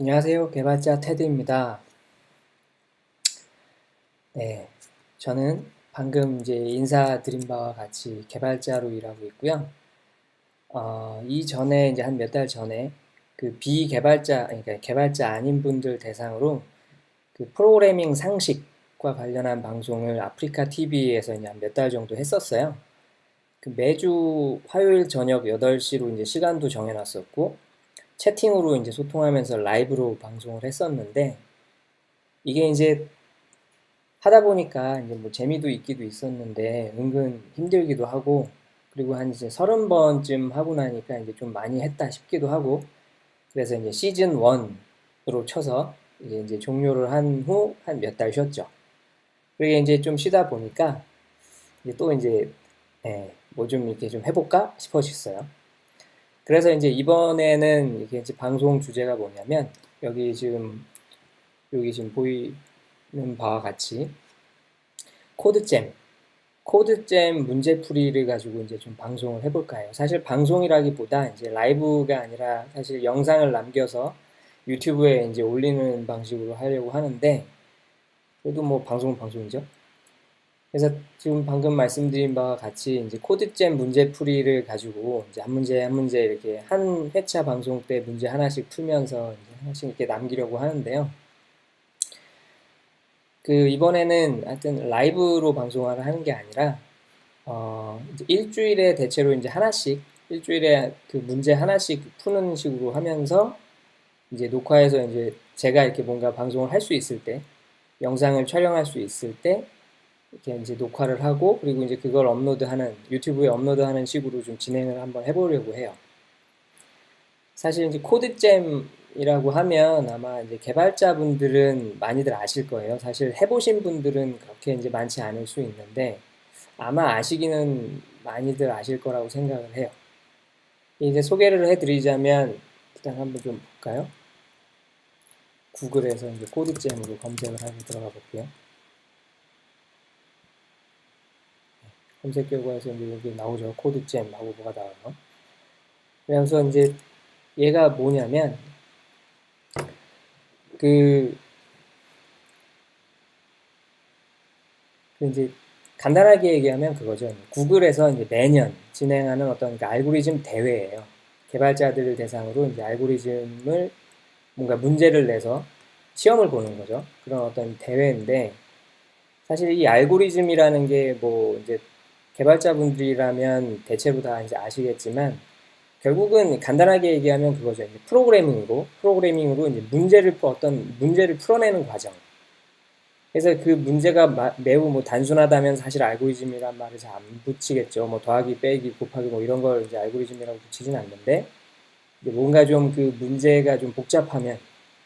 안녕하세요. 개발자 테드입니다. 네, 저는 방금 이제 인사드린 바와 같이 개발자로 일하고 있고요. 이전에 이제 한 몇 달 전에 그 비개발자, 그러니까 개발자 아닌 분들 대상으로 그 프로그래밍 상식과 관련한 방송을 아프리카 TV에서 이제 한 몇 달 정도 했었어요. 그 매주 화요일 저녁 8시로 이제 시간도 정해놨었고, 채팅으로 이제 소통하면서 라이브로 방송을 했었는데, 이게 이제 하다 보니까 이제 뭐 재미도 있기도 있었는데 은근 힘들기도 하고, 그리고 한 이제 30번쯤 하고 나니까 이제 좀 많이 했다 싶기도 하고, 그래서 이제 시즌 1으로 쳐서 이제 종료를 한 후 한 몇 달 쉬었죠. 그리고 이제 좀 쉬다 보니까 이제 또 이제 뭐 좀 이렇게 좀 해볼까 싶어졌어요. 그래서 이제 이번에는 이게 이제 방송 주제가 뭐냐면, 여기 지금 여기 지금 보이는 바와 같이 코드잼 코드잼 문제풀이를 가지고 이제 좀 방송을 해볼까 해요. 사실 방송이라기보다 이제 라이브가 아니라 사실 영상을 남겨서 유튜브에 이제 올리는 방식으로 하려고 하는데, 그래도 뭐 방송은 방송이죠. 그래서 지금 방금 말씀드린 바와 같이 이제 코드잼 문제풀이를 가지고 이제 한 문제 한 문제 이렇게 한 회차 방송 때 문제 하나씩 풀면서 이제 하나씩 이렇게 남기려고 하는데요. 그 이번에는 하여튼 라이브로 방송을 하는 게 아니라 이제 일주일에 대체로 이제 하나씩, 일주일에 그 문제 하나씩 푸는 식으로 하면서 이제 녹화해서 이제 제가 이렇게 뭔가 방송을 할 수 있을 때, 영상을 촬영할 수 있을 때, 이렇게 이제 녹화를 하고, 그리고 이제 그걸 업로드하는, 유튜브에 업로드하는 식으로 좀 진행을 한번 해보려고 해요. 사실 이제 코드잼이라고 하면 아마 이제 개발자분들은 많이들 아실 거예요. 사실 해보신 분들은 그렇게 이제 많지 않을 수 있는데, 아마 아시기는 많이들 아실 거라고 생각을 해요. 이제 소개를 해드리자면, 일단 한번 좀 볼까요? 구글에서 이제 코드잼으로 검색을 하고 들어가 볼게요. 검색 결과에서 이제 여기 나오죠. 코드잼하고 뭐가 나와요. 그래서 이제 얘가 뭐냐면, 그, 그 이제 간단하게 얘기하면 그거죠. 구글에서 이제 매년 진행하는 어떤 그 알고리즘 대회예요. 개발자들을 대상으로 이제 알고리즘을 뭔가 문제를 내서 시험을 보는 거죠. 그런 어떤 대회인데, 사실 이 알고리즘이라는 게 뭐 이제 개발자분들이라면 대체로 다 이제 아시겠지만, 결국은 간단하게 얘기하면 그거죠. 이제 프로그래밍으로 이제 어떤 문제를 풀어내는 과정. 그래서 그 문제가 매우 뭐 단순하다면 사실 알고리즘이란 말을 잘 안 붙이겠죠. 뭐 더하기, 빼기, 곱하기 뭐 이런 걸 이제 알고리즘이라고 붙이진 않는데, 이제 뭔가 좀 그 문제가 좀 복잡하면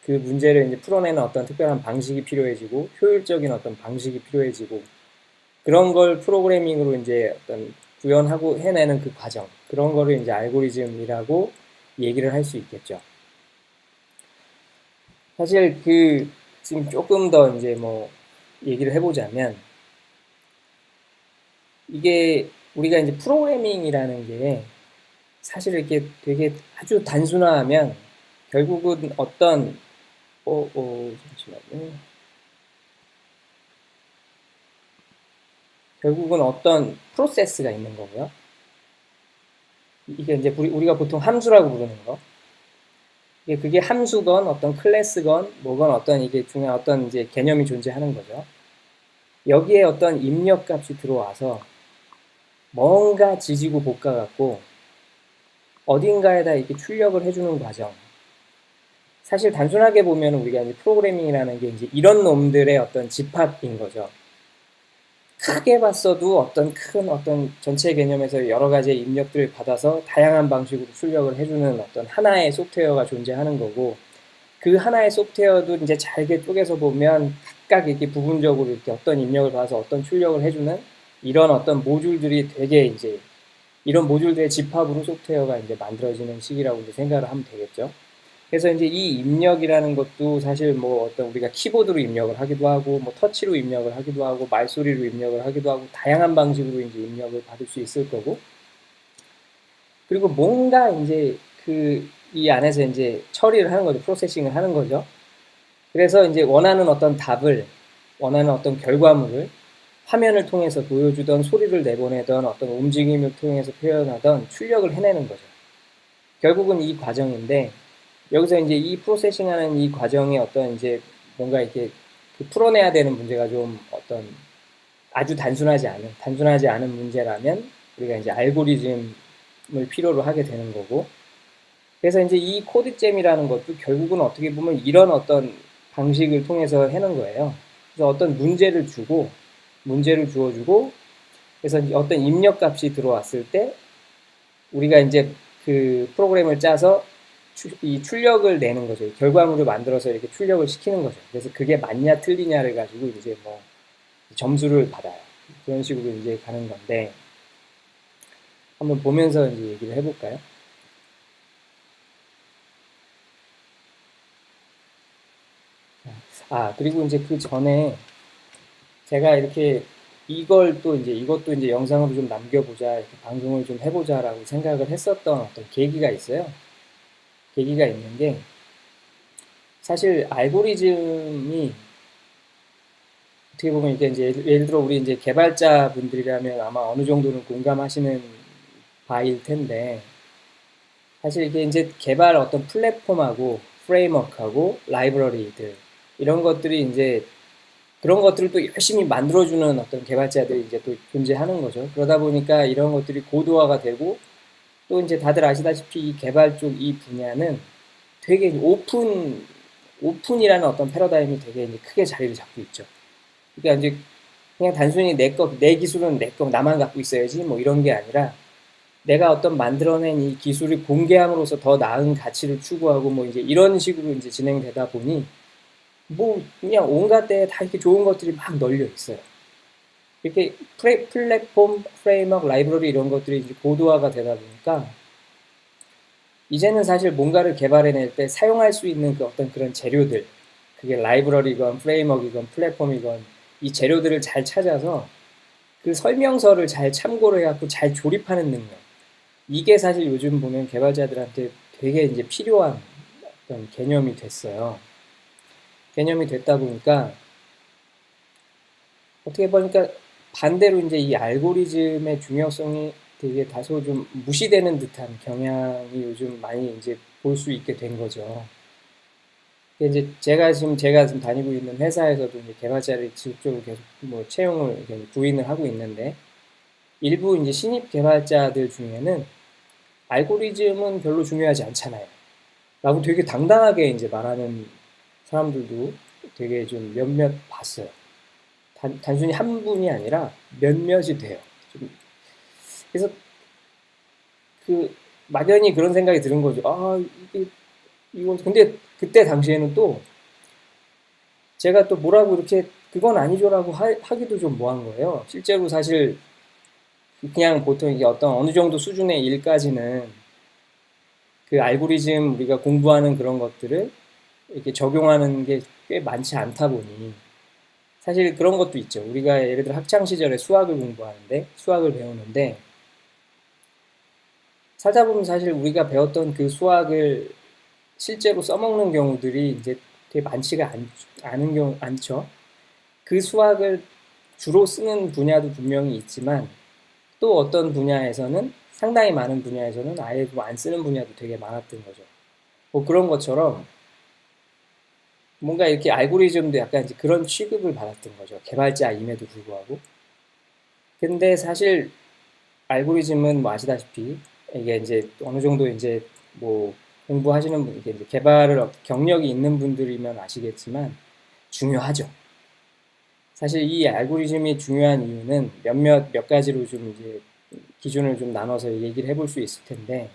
그 문제를 이제 풀어내는 어떤 특별한 방식이 필요해지고, 효율적인 어떤 방식이 필요해지고, 그런 걸 프로그래밍으로 이제 어떤 구현하고 해내는 그 과정, 그런 거를 이제 알고리즘이라고 얘기를 할 수 있겠죠. 사실 그 지금 조금 더 이제 뭐 얘기를 해보자면, 이게 우리가 이제 프로그래밍이라는 게 사실 이렇게 되게 아주 단순화하면 결국은 잠시만요. 결국은 어떤 프로세스가 있는 거고요. 이게 이제 우리가 보통 함수라고 부르는 거. 그게 함수건 어떤 클래스건 뭐건 어떤 이게 중요한 어떤 이제 개념이 존재하는 거죠. 여기에 어떤 입력 값이 들어와서 뭔가 지지고 볶아 갖고 어딘가에다 이렇게 출력을 해주는 과정. 사실 단순하게 보면 우리가 이제 프로그래밍이라는 게 이제 이런 놈들의 어떤 집합인 거죠. 크게 봤어도 어떤 전체 개념에서 여러 가지의 입력들을 받아서 다양한 방식으로 출력을 해주는 어떤 하나의 소프트웨어가 존재하는 거고, 그 하나의 소프트웨어도 이제 잘게 쪼개서 보면 각각 이렇게 부분적으로 이렇게 어떤 입력을 받아서 어떤 출력을 해주는 이런 어떤 모듈들이 되게 이제 이런 모듈들의 집합으로 소프트웨어가 이제 만들어지는 식이라고 이제 생각을 하면 되겠죠. 그래서 이제 이 입력이라는 것도 사실 뭐 어떤 우리가 키보드로 입력을 하기도 하고, 뭐 터치로 입력을 하기도 하고, 말소리로 입력을 하기도 하고, 다양한 방식으로 이제 입력을 받을 수 있을 거고, 그리고 뭔가 이제 그 이 안에서 이제 처리를 하는 거죠. 프로세싱을 하는 거죠. 그래서 이제 원하는 어떤 답을, 원하는 어떤 결과물을 화면을 통해서 보여주던, 소리를 내보내던, 어떤 움직임을 통해서 표현하던 출력을 해내는 거죠. 결국은 이 과정인데, 여기서 이제 이 프로세싱하는 이 과정에 어떤 이제 뭔가 이렇게 그 풀어내야 되는 문제가 좀 어떤 아주 단순하지 않은 문제라면 우리가 이제 알고리즘을 필요로 하게 되는 거고, 그래서 이제 이 코드잼이라는 것도 결국은 어떻게 보면 이런 어떤 방식을 통해서 해는 거예요. 그래서 어떤 문제를 주어주고, 그래서 이제 어떤 입력값이 들어왔을 때 우리가 이제 그 프로그램을 짜서 이 출력을 내는 거죠. 결과물을 만들어서 이렇게 출력을 시키는 거죠. 그래서 그게 맞냐 틀리냐를 가지고 이제 뭐 점수를 받아요. 그런 식으로 이제 가는 건데, 한번 보면서 이제 얘기를 해볼까요? 그리고 이제 그 전에 제가 이렇게 이걸 또 이제 이것도 이제 영상으로 좀 남겨보자, 이렇게 방송을 좀 해보자라고 생각을 했었던 어떤 계기가 있어요. 계기가 있는 게, 사실 알고리즘이 어떻게 보면 이게 이제 예를 들어 우리 이제 개발자분들이라면 아마 어느 정도는 공감하시는 바일 텐데, 사실 이게 이제 개발 어떤 플랫폼하고 프레임워크하고 라이브러리들 이런 것들이 이제 그런 것들을 또 열심히 만들어주는 어떤 개발자들이 이제 또 존재하는 거죠. 그러다 보니까 이런 것들이 고도화가 되고, 또 이제 다들 아시다시피 이 개발 쪽 이 분야는 되게 오픈이라는 어떤 패러다임이 되게 이제 크게 자리를 잡고 있죠. 그러니까 이제 그냥 단순히 내 기술은 내 거, 나만 갖고 있어야지 뭐 이런 게 아니라, 내가 어떤 만들어낸 이 기술을 공개함으로써 더 나은 가치를 추구하고 뭐 이제 이런 식으로 이제 진행되다 보니, 뭐 그냥 온갖 데에 다 이렇게 좋은 것들이 막 널려 있어요. 이렇게 플랫폼, 프레임워크, 라이브러리 이런 것들이 이제 고도화가 되다 보니까 이제는 사실 뭔가를 개발해낼 때 사용할 수 있는 그 어떤 그런 재료들, 그게 라이브러리건 프레임워크이건 플랫폼이건, 이 재료들을 잘 찾아서 그 설명서를 잘 참고를 해갖고 잘 조립하는 능력, 이게 사실 요즘 보면 개발자들한테 되게 이제 필요한 어떤 개념이 됐어요. 개념이 됐다 보니까 어떻게 보니까 반대로 이제 이 알고리즘의 중요성이 되게 다소 좀 무시되는 듯한 경향이 요즘 많이 이제 볼 수 있게 된 거죠. 이제 제가 지금 다니고 있는 회사에서도 이제 개발자를 지속적으로 계속 뭐 채용을 이렇게 구인을 하고 있는데, 일부 이제 신입 개발자들 중에는 알고리즘은 별로 중요하지 않잖아요. 라고 되게 당당하게 이제 말하는 사람들도 되게 좀 몇몇 봤어요. 단순히 한 분이 아니라 몇몇이 돼요. 좀 그래서 그 막연히 그런 생각이 드는 거죠. 이건 근데 그때 당시에는 또 제가 또 뭐라고 이렇게 그건 아니죠라고 하기도 좀 뭐한 거예요. 실제로 사실 그냥 보통 이게 어떤 어느 정도 수준의 일까지는 그 알고리즘 우리가 공부하는 그런 것들을 이렇게 적용하는 게 꽤 많지 않다 보니, 사실 그런 것도 있죠. 우리가 예를 들어 학창 시절에 수학을 배우는데 살다 보면 사실 우리가 배웠던 그 수학을 실제로 써먹는 경우들이 이제 되게 많지가 않죠. 그 수학을 주로 쓰는 분야도 분명히 있지만, 또 어떤 분야에서는, 상당히 많은 분야에서는 아예 뭐 안 쓰는 분야도 되게 많았던 거죠. 뭐 그런 것처럼 뭔가 이렇게 알고리즘도 약간 이제 그런 취급을 받았던 거죠. 개발자임에도 불구하고. 근데 사실 알고리즘은 뭐 아시다시피 이게 이제 어느 정도 이제 뭐 공부하시는 분, 이게 이제 개발을 경력이 있는 분들이면 아시겠지만 중요하죠. 사실 이 알고리즘이 중요한 이유는 몇 가지로 좀 이제 기준을 좀 나눠서 얘기를 해볼 수 있을 텐데,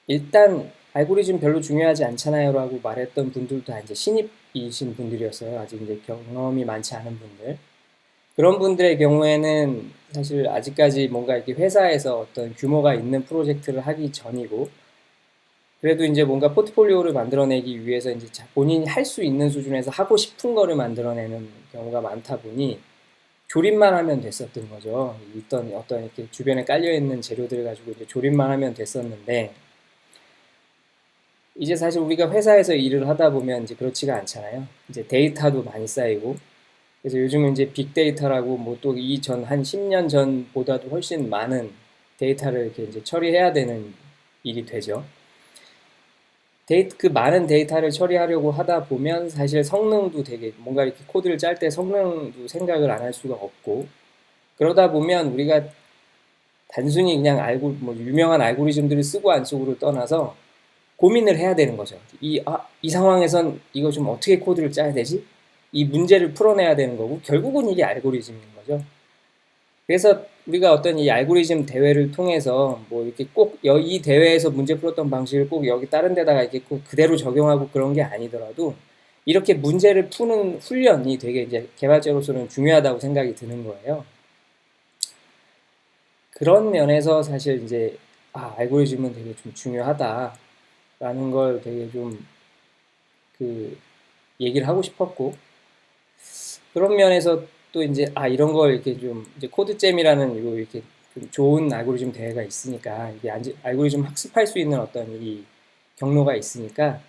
일단 알고리즘 별로 중요하지 않잖아요라고 말했던 분들도 다 이제 신입이신 분들이었어요. 아직 이제 경험이 많지 않은 분들. 그런 분들의 경우에는 사실 아직까지 뭔가 이렇게 회사에서 어떤 규모가 있는 프로젝트를 하기 전이고, 그래도 이제 뭔가 포트폴리오를 만들어내기 위해서 이제 본인이 할 수 있는 수준에서 하고 싶은 거를 만들어내는 경우가 많다 보니 조립만 하면 됐었던 거죠. 어떤 이렇게 주변에 깔려 있는 재료들 가지고 이제 조립만 하면 됐었는데, 이제 사실 우리가 회사에서 일을 하다 보면 이제 그렇지가 않잖아요. 이제 데이터도 많이 쌓이고, 그래서 요즘은 이제 빅데이터라고 뭐 또 이전 한 10년 전보다도 훨씬 많은 데이터를 이렇게 이제 처리해야 되는 일이 되죠. 그 많은 데이터를 처리하려고 하다 보면 사실 성능도 되게 뭔가 이렇게 코드를 짤 때 성능도 생각을 안 할 수가 없고, 그러다 보면 우리가 단순히 그냥 뭐 유명한 알고리즘들을 쓰고 안 쓰고를 떠나서 고민을 해야 되는 거죠. 이 상황에선 이거 좀 어떻게 코드를 짜야 되지? 이 문제를 풀어내야 되는 거고, 결국은 이게 알고리즘인 거죠. 그래서 우리가 어떤 이 알고리즘 대회를 통해서 뭐 이렇게 꼭 이 대회에서 문제 풀었던 방식을 꼭 여기 다른 데다가 이렇게 꼭 그대로 적용하고 그런 게 아니더라도 이렇게 문제를 푸는 훈련이 되게 이제 개발자로서는 중요하다고 생각이 드는 거예요. 그런 면에서 사실 이제 알고리즘은 되게 좀 중요하다라는 걸 되게 좀 그 얘기를 하고 싶었고, 그런 면에서 또 이제 이런 걸 이렇게 좀 이제 코드잼이라는 이렇게 좀 좋은 알고리즘 대회가 있으니까 이게 알고리즘 학습할 수 있는 어떤 이 경로가 있으니까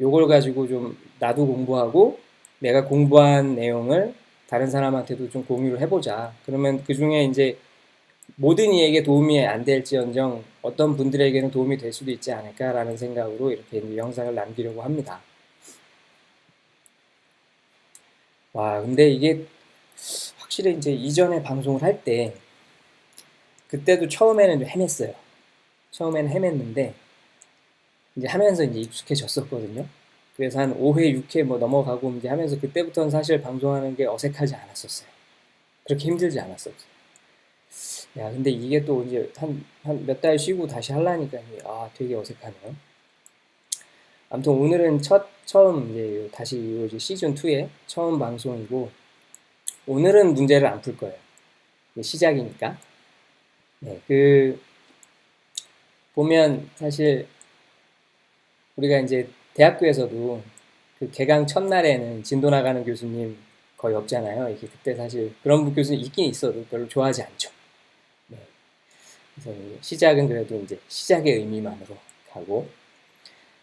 요걸 가지고 좀 나도 공부하고 내가 공부한 내용을 다른 사람한테도 좀 공유를 해보자. 그러면 그 중에 이제 모든 이에게 도움이 안 될지언정 어떤 분들에게는 도움이 될 수도 있지 않을까라는 생각으로 이렇게 영상을 남기려고 합니다. 와, 근데 이게 확실히 이제 이전에 방송을 할 때 그때도 처음에는 좀 헤맸어요. 처음에는 헤맸는데 이제 하면서 이제 익숙해졌었거든요. 그래서 한 5회, 6회 뭐 넘어가고 이제 하면서 그때부터는 사실 방송하는 게 어색하지 않았었어요. 그렇게 힘들지 않았었어요. 야, 근데 이게 또 이제 한 몇 달 쉬고 다시 하려니까 되게 어색하네요. 아무튼 오늘은 처음 이제 다시 이제 시즌 2의 처음 방송이고 오늘은 문제를 안 풀 거예요. 시작이니까. 네, 보면 사실 우리가 이제 대학교에서도 그 개강 첫날에는 진도 나가는 교수님 거의 없잖아요. 이게 그때 사실 그런 교수님 있긴 있어도 별로 좋아하지 않죠. 네. 그래서 시작은 그래도 이제 시작의 의미만으로 가고,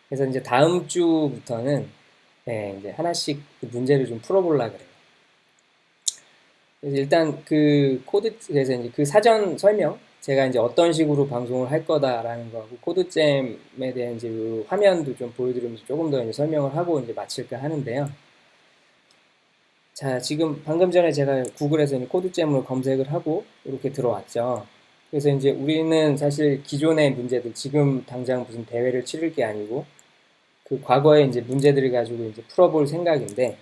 그래서 이제 다음 주부터는 이제 하나씩 그 문제를 좀 풀어보려고 그래요. 그래서 일단 그래서 이제 그 사전 설명, 제가 이제 어떤 식으로 방송을 할 거다라는 거하고 코드잼에 대한 이제 그 화면도 좀 보여드리면서 조금 더 이제 설명을 하고 이제 마칠까 하는데요. 자, 지금 방금 전에 제가 구글에서 이제 코드잼으로 검색을 하고 이렇게 들어왔죠. 그래서 이제 우리는 사실 기존의 문제들, 지금 당장 무슨 대회를 치를 게 아니고 그 과거의 이제 문제들을 가지고 이제 풀어볼 생각인데,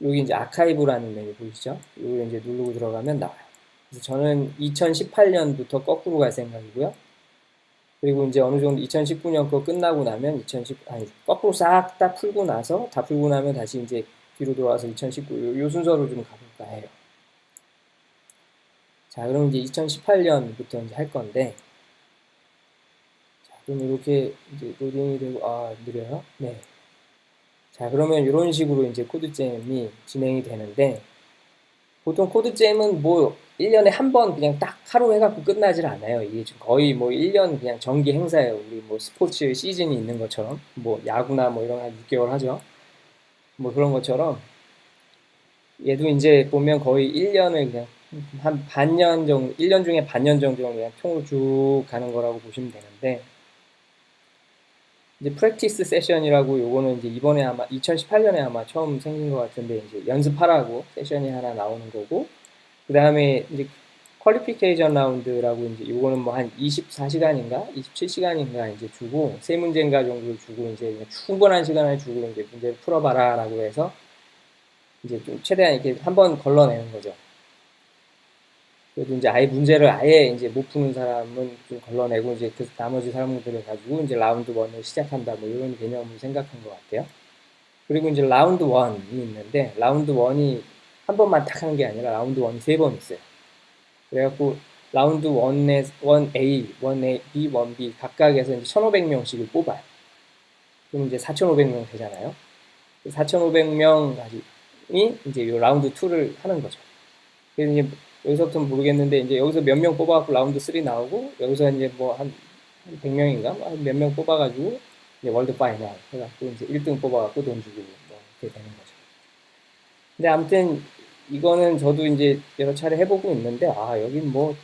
여기 이제 아카이브라는 메뉴 보이시죠? 여기 이제 누르고 들어가면 나와요. 그래서 저는 2018년부터 거꾸로 갈 생각이고요. 그리고 이제 어느 정도 2019년 거 끝나고 나면 거꾸로 싹 다 풀고 나서 다 풀고 나면 다시 이제 뒤로 돌아와서 2019 요 순서로 좀 가볼까 해요. 자, 그럼 이제 2018년부터 이제 할 건데, 자, 그럼 이렇게 이제 로딩이 되고 느려요? 네. 자, 그러면 이런 식으로 이제 코드잼이 진행이 되는데, 보통 코드잼은 뭐 1년에 한 번 그냥 딱 하루 해갖고 끝나질 않아요. 이게 거의 뭐 1년 그냥 정기 행사예요. 우리 뭐 스포츠 시즌이 있는 것처럼, 뭐 야구나 뭐 이런 한 6개월 하죠. 뭐 그런 것처럼 얘도 이제 보면 거의 1년을 그냥 한 반년 정도, 1년 중에 반년 정도 그냥 총으로 쭉 가는 거라고 보시면 되는데, 이제 프랙티스 세션이라고 요거는 이제 이번에 아마 2018년에 아마 처음 생긴 것 같은데, 이제 연습하라고 세션이 하나 나오는 거고, 그 다음에 이제 퀄리피케이션 라운드라고 이제 요거는 뭐 한 24시간인가 27시간인가 이제 주고 세 문제인가 정도를 주고 이제 충분한 시간을 주고 이제 문제를 풀어봐라라고 해서 이제 좀 최대한 이렇게 한번 걸러내는 거죠. 그래도 이제 아예 문제를 아예 이제 못 푸는 사람은 좀 걸러내고 이제 그 나머지 사람들을 가지고 이제 라운드 1을 시작한다 뭐 이런 개념을 생각한 것 같아요. 그리고 이제 라운드 1이 있는데 라운드 1이 한 번만 딱 하는 게 아니라 라운드 1이 세 번 있어요. 그래갖고 라운드 1에 1A, 1A, B, 1B 각각에서 이제 1,500명씩을 뽑아요. 그럼 이제 4,500명 되잖아요. 4,500명이 이제 요 라운드 2를 하는 거죠. 그래서 이제 여기서부터는 모르겠는데 이제 여기서 몇 명 뽑아갖고 라운드 3 나오고 여기서 이제 뭐 한 100명인가 몇 명 뽑아가지고 이제 월드 파이널 해갖고 이제 1등 뽑아갖고 돈 주고 뭐 이렇게 되는 거죠. 근데 아무튼 이거는 저도 이제 여러 차례 해보고 있는데, 여긴 뭐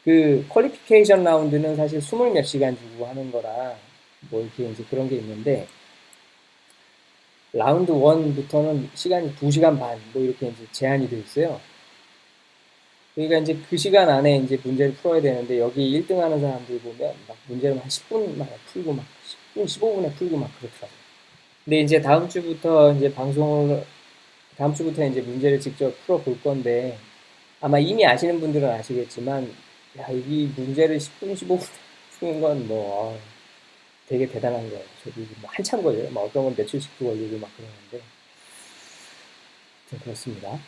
그 퀄리피케이션 라운드는 사실 20몇 시간 주고 하는 거라 뭐 이렇게 이제 그런 게 있는데, 라운드 1부터는 시간이 2시간 반 뭐 이렇게 이제 제한이 돼 있어요. 그러니까 이제 그 시간 안에 이제 문제를 풀어야 되는데, 여기 1등 하는 사람들 보면 막 문제를 한 10분 만에 풀고 막 10분, 15분에 풀고 막 그렇더라고요. 근데 이제 다음 주부터 이제 다음 주부터 이제 문제를 직접 풀어 볼 건데, 아마 이미 아시는 분들은 아시겠지만, 야, 이 문제를 10분, 15분 푸는 건 뭐, 되게 대단한 거예요. 저도 뭐 한참 걸려요. 막 어떤 건 며칠씩도 걸리고 막 그러는데, 좀 그렇습니다.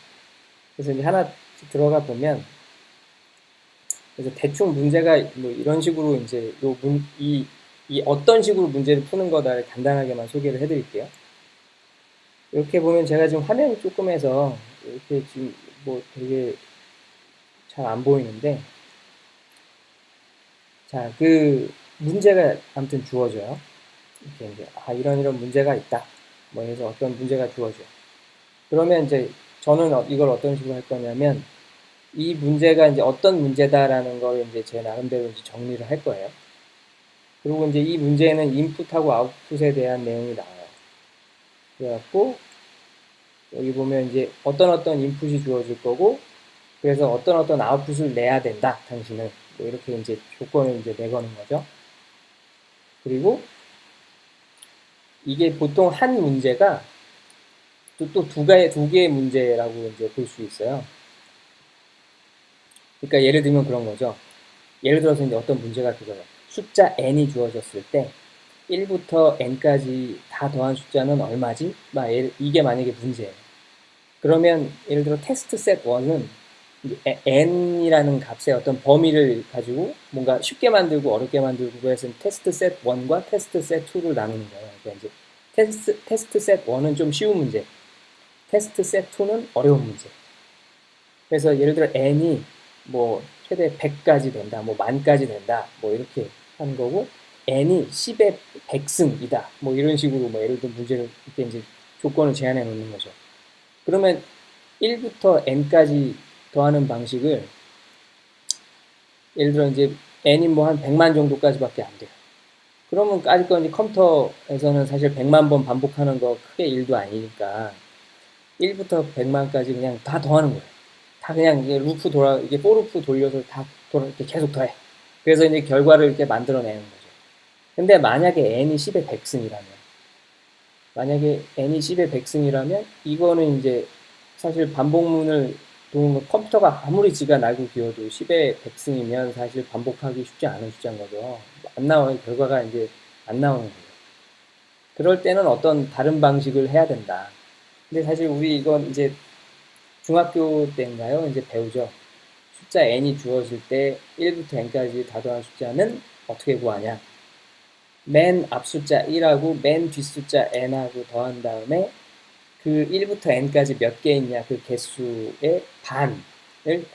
그래서 이제 하나 들어가 보면, 그래서 대충 문제가 뭐 이런 식으로 이제 이 어떤 식으로 문제를 푸는 거다를 간단하게만 소개를 해드릴게요. 이렇게 보면 제가 지금 화면이 조금 해서 이렇게 지금 뭐 되게 잘 안 보이는데, 자, 그 문제가 아무튼 주어져요. 이렇게 이제 이런 문제가 있다. 뭐 해서 어떤 문제가 주어져요. 그러면 이제 저는 이걸 어떤 식으로 할 거냐면, 이 문제가 이제 어떤 문제다라는 걸 이제 제 나름대로 이제 정리를 할 거예요. 그리고 이제 이 문제는 인풋하고 아웃풋에 대한 내용이 나와요. 그래갖고 여기 보면 이제 어떤 인풋이 주어질 거고, 그래서 어떤 아웃풋을 내야 된다, 당신은. 뭐 이렇게 이제 조건을 이제 내거는 거죠. 그리고 이게 보통 한 문제가 또 두 개의 문제라고 이제 볼 수 있어요. 그러니까 예를 들면 그런 거죠. 예를 들어서 이제 어떤 문제가 그거예요. 숫자 n이 주어졌을 때 1부터 n까지 다 더한 숫자는 얼마지? 이게 만약에 문제예요. 그러면 예를 들어 테스트 셋 1은 n이라는 값의 어떤 범위를 가지고 뭔가 쉽게 만들고 어렵게 만들고 해서 테스트 셋 1과 테스트 셋 2를 나누는 거예요. 그러니까 이제 테스트 셋 1은 좀 쉬운 문제, 테스트 셋 2는 어려운 문제. 그래서 예를 들어 n이 뭐 최대 100까지 된다, 뭐 10,000까지 된다, 뭐 이렇게 하는 거고, n이 10의 100승이다, 뭐 이런 식으로 뭐 예를 들어 문제를 이렇게 이제 조건을 제한해 놓는 거죠. 그러면 1부터 n까지 더하는 방식을 예를 들어 이제 n이 뭐 한 100만 정도까지밖에 안 돼요. 그러면 아직까지 컴퓨터에서는 사실 100만 번 반복하는 거 크게 일도 아니니까 1부터 100만까지 그냥 다 더하는 거예요. 다 그냥 이게 이게 포루프 돌려서 이렇게 계속 더해. 그래서 이제 결과를 이렇게 만들어내는 거죠. 근데 만약에 n이 10의 100승이라면, 이거는 이제 사실 반복문을 도는 거, 컴퓨터가 아무리 지가 날고 기어도 10의 100승이면 사실 반복하기 쉽지 않은 숫자인 거죠. 안 나와요. 결과가 이제 안 나오는 거예요. 그럴 때는 어떤 다른 방식을 해야 된다. 근데 사실 우리 이건 이제 중학교 때인가요? 이제 배우죠. 숫자 n이 주어질 때 1부터 n까지 다 더한 숫자는 어떻게 구하냐? 맨 앞 숫자 1하고 맨 뒷 숫자 n하고 더한 다음에 그 1부터 n까지 몇 개 있냐, 그 개수의 반을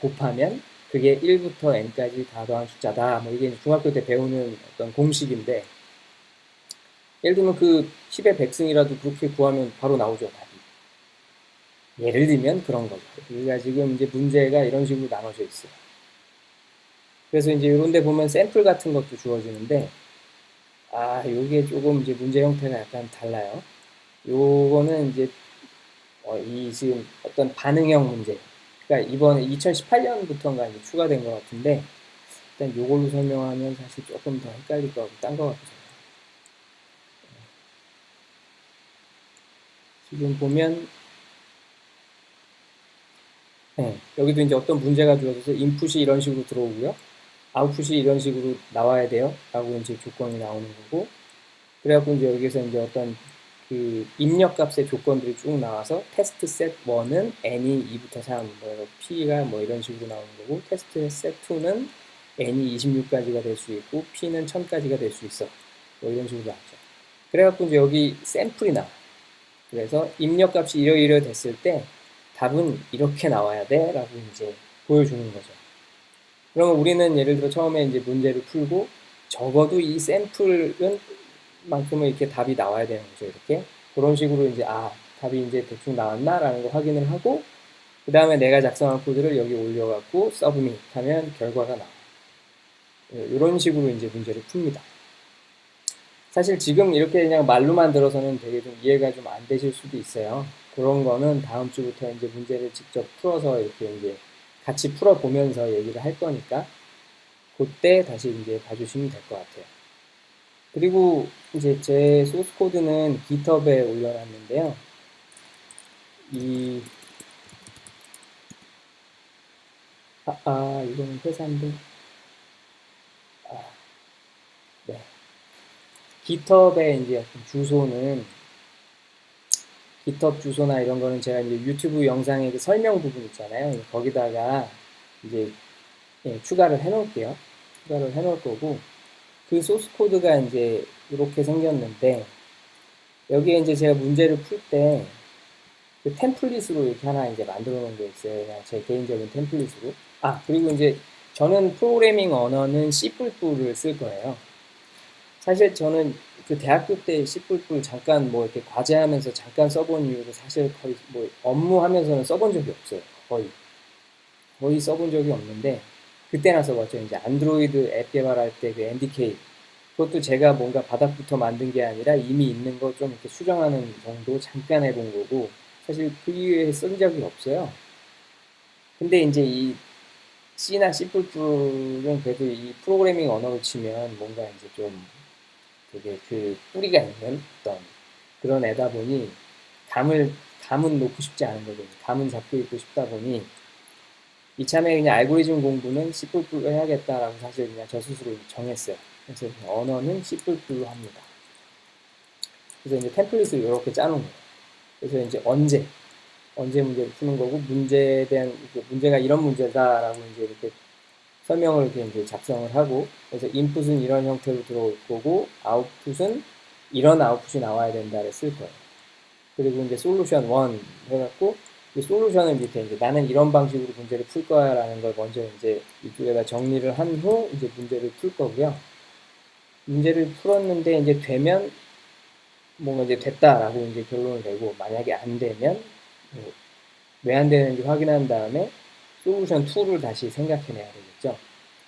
곱하면 그게 1부터 n까지 다 더한 숫자다. 뭐 이게 중학교 때 배우는 어떤 공식인데, 예를 들면 그 10의 100승이라도 그렇게 구하면 바로 나오죠, 답이. 예를 들면 그런 거죠. 우리가 지금 이제 문제가 이런 식으로 나눠져 있어요. 그래서 이제 이런 데 보면 샘플 같은 것도 주어지는데, 요게 조금 이제 문제 형태가 약간 달라요. 요거는 이제 이 지금 어떤 반응형 문제. 그러니까 이번에 2018년부터인가 이제 추가된 것 같은데, 일단 요걸로 설명하면 사실 조금 더 헷갈릴 것 같고 딴 것 같아요. 지금 보면 여기도 이제 어떤 문제가 주어져서 인풋이 이런 식으로 들어오고요. 아웃풋이 이런 식으로 나와야 돼요. 라고 이제 조건이 나오는 거고. 그래갖고 이제 여기서 이제 어떤 그 입력값의 조건들이 쭉 나와서 테스트 셋 1은 n이 2부터 3, 뭐 p가 뭐 이런 식으로 나오는 거고, 테스트 셋 2는 n이 26까지가 될 수 있고 p는 1000까지가 될 수 있어. 뭐 이런 식으로 나왔죠. 그래갖고 이제 여기 샘플이 나와. 그래서 입력값이 이러이러 됐을 때 답은 이렇게 나와야 돼 라고 이제 보여주는 거죠. 그러면 우리는 예를 들어 처음에 이제 문제를 풀고 적어도 이 샘플은 만큼은 이렇게 답이 나와야 되는 거죠. 이렇게. 그런 식으로 이제, 답이 이제 대충 나왔나라는 거 확인을 하고, 그 다음에 내가 작성한 코드를 여기 올려갖고 서브밋 하면 결과가 나와요. 이런 식으로 이제 문제를 풉니다. 사실 지금 이렇게 그냥 말로만 들어서는 되게 좀 이해가 좀 안 되실 수도 있어요. 그런 거는 다음 주부터 이제 문제를 직접 풀어서 이렇게 이제 같이 풀어보면서 얘기를 할 거니까 그때 다시 이제 봐주시면 될 것 같아요. 그리고 이제 제 소스 코드는 GitHub에 올려놨는데요. 이거는 회사인데, 네. GitHub의 이제 어떤 주소는, GitHub 주소나 이런 거는 제가 이제 유튜브 영상의 그 설명 부분 있잖아요. 거기다가 이제 추가를 해 놓을게요. 추가를 해 놓을 거고, 그 소스 코드가 이제 이렇게 생겼는데, 여기에 이제 제가 문제를 풀 때, 그 템플릿으로 이렇게 하나 이제 만들어 놓은 게 있어요. 그냥 제 개인적인 템플릿으로. 그리고 이제 저는 프로그래밍 언어는 C++를 쓸 거예요. 사실 저는 그 대학교 때 C++ 잠깐 뭐 이렇게 과제하면서 잠깐 써본 이후로 사실 거의 뭐 업무하면서는 써본 적이 없어요. 거의 써본 적이 없는데, 그때나 써봤죠. 이제 안드로이드 앱 개발할 때 그 NDK. 그것도 제가 뭔가 바닥부터 만든 게 아니라 이미 있는 거 좀 이렇게 수정하는 정도 잠깐 해본 거고, 사실 그 이후에 쓴 적이 없어요. 근데 이제 이 C나 C++는 그래도 이 프로그래밍 언어로 치면 뭔가 이제 좀 되게 그 뿌리가 있는 어떤 그런 애다 보니 감은 놓고 싶지 않은 거죠. 감은 잡고 있고 싶다 보니 이참에 그냥 알고리즘 공부는 C++로 해야겠다라고 사실 그냥 저 스스로 정했어요. 그래서 언어는 C++로 합니다. 그래서 이제 템플릿을 이렇게 짜놓은 거예요. 그래서 이제 언제 문제를 푸는 거고, 문제에 대한, 문제가 이런 문제다라고 이제 이렇게 설명을 이렇게 이제 작성을 하고, 그래서 인풋은 이런 형태로 들어올 거고, 아웃풋은 이런 아웃풋이 나와야 된다를 쓸 거예요. 그리고 이제 솔루션 1 해갖고, 이 솔루션을 밑에 이제 나는 이런 방식으로 문제를 풀 거야 라는 걸 먼저 이제 이쪽에다 정리를 한 후 이제 문제를 풀 거고요. 문제를 풀었는데 이제 되면 뭔가 이제 됐다라고 이제 결론을 내고, 만약에 안 되면 왜 안 되는지 확인한 다음에 솔루션 2를 다시 생각해내야 되겠죠.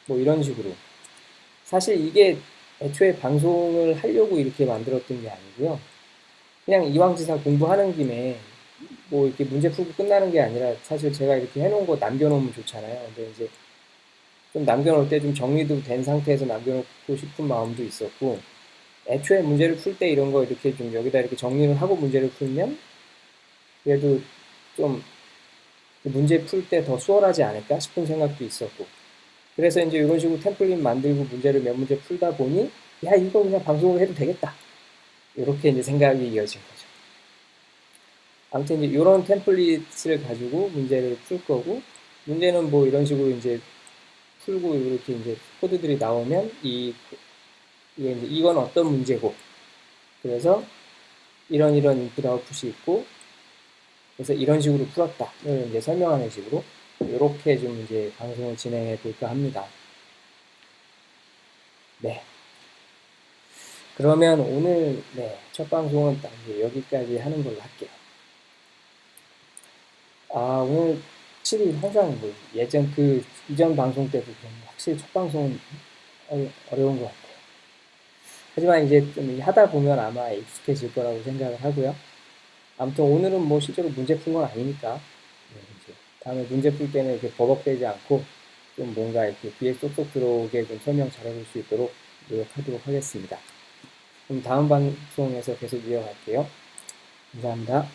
뭐 이런 식으로. 사실 이게 애초에 방송을 하려고 이렇게 만들었던 게 아니고요. 그냥 이왕지상 공부하는 김에 뭐 이렇게 문제 풀고 끝나는 게 아니라, 사실 제가 이렇게 해놓은 거 남겨놓으면 좋잖아요. 근데 이제 좀 남겨놓을 때 좀 정리도 된 상태에서 남겨놓고 싶은 마음도 있었고, 애초에 문제를 풀 때 이런 거 이렇게 좀 여기다 이렇게 정리를 하고 문제를 풀면 그래도 좀 문제 풀 때 더 수월하지 않을까 싶은 생각도 있었고, 그래서 이제 이런 식으로 템플릿 만들고 문제를 몇 문제 풀다 보니, 야, 이거 그냥 방송을 해도 되겠다. 이렇게 이제 생각이 이어진 거죠. 아무튼 이제 이런 템플릿을 가지고 문제를 풀 거고, 문제는 뭐 이런 식으로 이제 풀고 이렇게 이제 코드들이 나오면 이건 어떤 문제고, 그래서 이런 인풋 아웃풋이 있고, 그래서 이런 식으로 풀었다를 이제 설명하는 식으로 이렇게 좀 이제 방송을 진행해 볼까 합니다. 네. 그러면 오늘 첫 방송은 딱 이제 여기까지 하는 걸로 할게요. 오늘 확실히 항상 뭐 예전 그 이전 방송 때도 확실히 첫 방송은 어려운 것 같아요. 하지만 이제 좀 하다 보면 아마 익숙해질 거라고 생각을 하고요. 아무튼 오늘은 뭐 실제로 문제 푼 건 아니니까 이제 다음에 문제 풀 때는 이렇게 버벅대지 않고 좀 뭔가 이렇게 귀에 쏙쏙 들어오게 좀 설명 잘해볼 수 있도록 노력하도록 하겠습니다. 그럼 다음 방송에서 계속 이어갈게요. 감사합니다.